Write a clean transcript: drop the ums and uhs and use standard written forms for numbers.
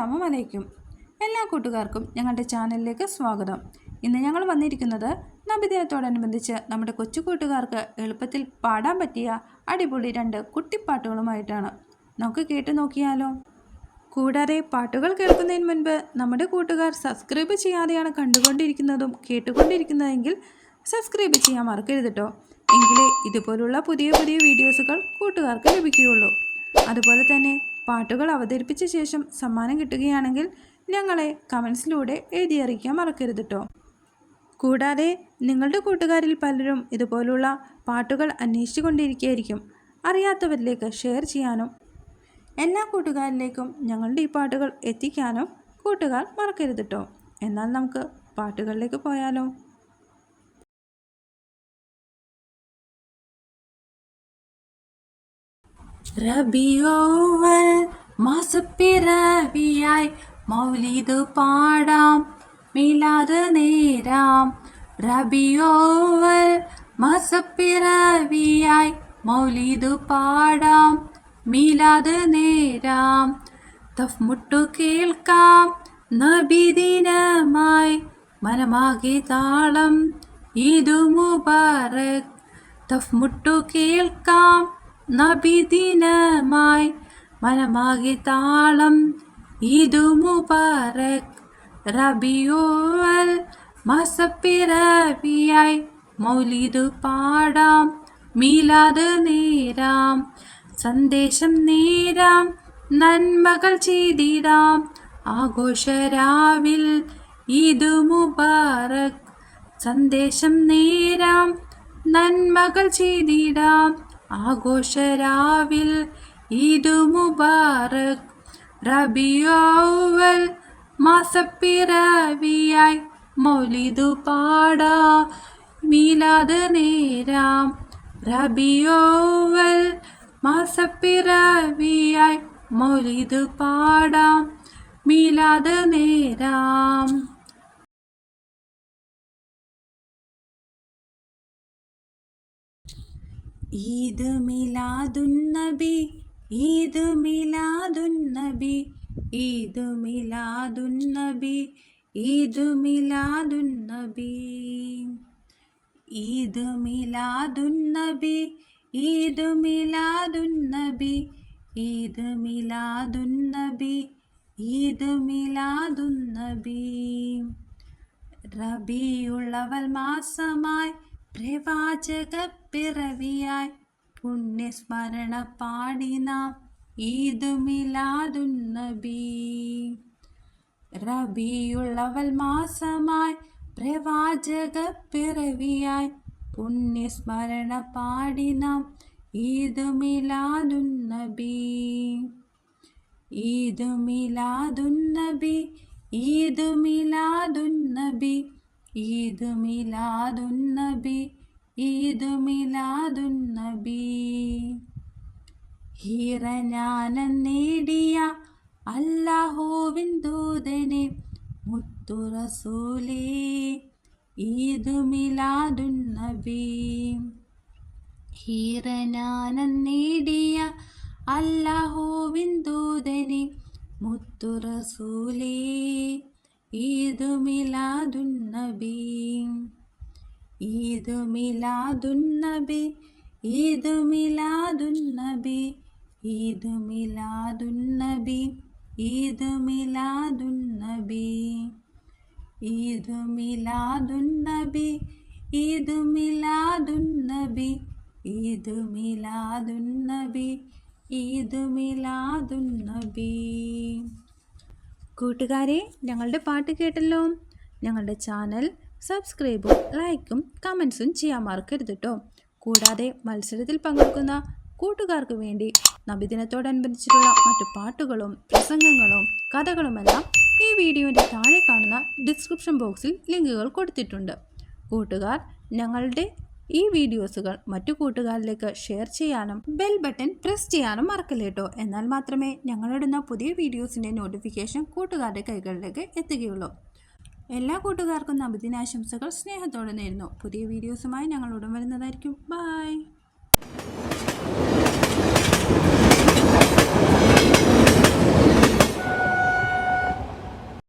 അസ്സലാമു അലൈക്കും. എല്ലാ കൂട്ടുകാർക്കും ഞങ്ങളുടെ ചാനലിലേക്ക് സ്വാഗതം. ഇന്ന് ഞങ്ങൾ വന്നിരിക്കുന്നത് നബിദിനത്തോടനുബന്ധിച്ച് നമ്മുടെ കൊച്ചു കൂട്ടുകാർക്ക് എളുപ്പത്തിൽ പാടാൻ പറ്റിയ അടിപൊളി 2 കുട്ടിപ്പാട്ടുകളുമായിട്ടാണ്. നമുക്ക് കേട്ടു നോക്കിയാലോ? കൂടാതെ പാട്ടുകൾ കേൾക്കുന്നതിന് മുൻപ് നമ്മുടെ കൂട്ടുകാർ സബ്സ്ക്രൈബ് ചെയ്യാതെയാണ് കണ്ടുകൊണ്ടിരിക്കുന്നതും കേട്ടുകൊണ്ടിരിക്കുന്നതെങ്കിൽ സബ്സ്ക്രൈബ് ചെയ്യാൻ മറക്കരുത് കേട്ടോ. എങ്കിലേ ഇതുപോലുള്ള പുതിയ പുതിയ വീഡിയോസുകൾ കൂട്ടുകാർക്ക് ലഭിക്കുകയുള്ളൂ. അതുപോലെ തന്നെ പാട്ടുകൾ അവതരിപ്പിച്ച ശേഷം സമ്മാനം കിട്ടുകയാണെങ്കിൽ ഞങ്ങളെ കമൻസിലൂടെ എഴുതി അറിയിക്കാൻ മറക്കരുത് കേട്ടോ. കൂടാതെ നിങ്ങളുടെ കൂട്ടുകാരിൽ പലരും ഇതുപോലുള്ള പാട്ടുകൾ അന്വേഷിച്ചു കൊണ്ടിരിക്കുകയായിരിക്കും. അറിയാത്തവരിലേക്ക് ഷെയർ ചെയ്യാനും എല്ലാ കൂട്ടുകാരിലേക്കും ഞങ്ങളുടെ ഈ പാട്ടുകൾ എത്തിക്കാനും കൂട്ടുകാർ മറക്കരുത് കേട്ടോ. എന്നാൽ നമുക്ക് പാട്ടുകളിലേക്ക് പോയാലോ? റബീഉൽ മാസപ്പിറവിയായി മൗലിദ് പാടാം, മീലാദ് നേരാം. റബീഉൽ മാസപ്പിറവിയായി മൗലിദ് പാടാം, മീലാദ് നേരാം. തഫ്മുട്ടു കേൾക്കാം നബിദിനമായി, മനമാകെ താളം ഈദ് മുബാറക്. തഫ്മുട്ടു കേൾക്കാം നബിദിനമായി, മനമാകെ താളം ഈദ് മുബാറക്. റബീഉൽ മാസപ്പിറവിയായി മൗലിദ് പാടാം, മീലാദ് നേരാം. സന്ദേശം നേരാം, നന്മകൾ ചെയ്തിടാം, ആഘോഷരാവിൽ ഈദ് മുബാറക്. സന്ദേശം നേരാം, നന്മകൾ ചെയ്തിടാം, ആഘോഷരാവിൽ ഈദ് മുബാറക്. റബീഉൽ മാസപ്പിറവിയായി മൗലിദ് പാടാം, മീലാദ് നേരാം. റബീഉൽ മാസപ്പിറവിയായി മൗലിദ് പാടാം, മീലാദ് നേരാം. ഈദ് മിലാദുന്നബി, ഈദ് മിലാദുന്നബി, ഈദ് മിലാദുന്നബി, ഈദ് മിലാദുന്നബി. ഈദ് മിലാദുന്നബി, ഈദ് മിലാദുന്നബി, ഈദ് മിലാദുന്നബി, ഈദ് മിലാദുന്നബി. റബീഉൽ അവൽ മാസമായി പ്രവാചക പിറവിയായി പുണ്യസ്മരണ പാടി നാം ഈദ് മിലാദുന്നബി. റബീഉൽ അവൽ മാസമായി പ്രവാചക പിറവിയായി പുണ്യസ്മരണ പാടി നാം ഈദ് മിലാദുന്നബി. ഈദ് മിലാദുന്നബി, ഈദ് മിലാദുന്നബി, ഈദ് മിലാദുന്നബി, ഈദ് മിലാദുന്നബി. ഹീറനാനം നേടിയ അല്ലാഹുവിൻ ദൂതനെ മുത്തു റസൂലേ ഈദ് മിലാദുന്നബി. ഹീറനാനം നേടിയ അല്ലാഹുവിൻ ദൂതനെ മുത്തു റസൂലേ ഈദ് മിലാദുന്നബി. ഈദ് മിലാദുന്നബി, ഈദ് മിലാദുന്നബി, ഈദ് മിലാദുന്നബി, ഈദ് മിലാദുന്നബി. ഈദ് മിലാദുന്നബി, ഈദ് മിലാദുന്നബി, ഈദ് മിലാദുന്നബി, ഈദ് മിലാദുന്നബി. കൂട്ടുകാരെ, ഞങ്ങളുടെ പാട്ട് കേട്ടല്ലോ. ഞങ്ങളുടെ ചാനൽ സബ്സ്ക്രൈബും ലൈക്കും കമൻസും ചെയ്യാൻ മറക്കരുത് കേട്ടോ. കൂടാതെ മത്സരത്തിൽ പങ്കെടുക്കുന്ന കൂട്ടുകാർക്ക് വേണ്ടി നബിദിനത്തോടനുബന്ധിച്ചിട്ടുള്ള മറ്റു പാട്ടുകളും പ്രസംഗങ്ങളും കഥകളുമെല്ലാം ഈ വീഡിയോൻ്റെ താഴെ കാണുന്ന ഡിസ്ക്രിപ്ഷൻ ബോക്സിൽ ലിങ്കുകൾ കൊടുത്തിട്ടുണ്ട്. കൂട്ടുകാർ ഞങ്ങളുടെ ഈ വീഡിയോസുകൾ മറ്റു കൂട്ടുകാരിലേക്ക് ഷെയർ ചെയ്യാനും ബെൽ ബട്ടൺ പ്രസ് ചെയ്യാനും മറക്കല്ലേ കേട്ടോ. എന്നാൽ മാത്രമേ ഞങ്ങളിടുന്ന പുതിയ വീഡിയോസിൻ്റെ നോട്ടിഫിക്കേഷൻ കൂട്ടുകാരുടെ കൈകളിലേക്ക് എത്തുകയുള്ളൂ. എല്ലാ കൂട്ടുകാർക്കും നബിദിനാശംസകൾ സ്നേഹത്തോടെ നേരുന്നു. പുതിയ വീഡിയോസുമായി ഞങ്ങൾ ഉടൻ വരുന്നതായിരിക്കും. ബൈ.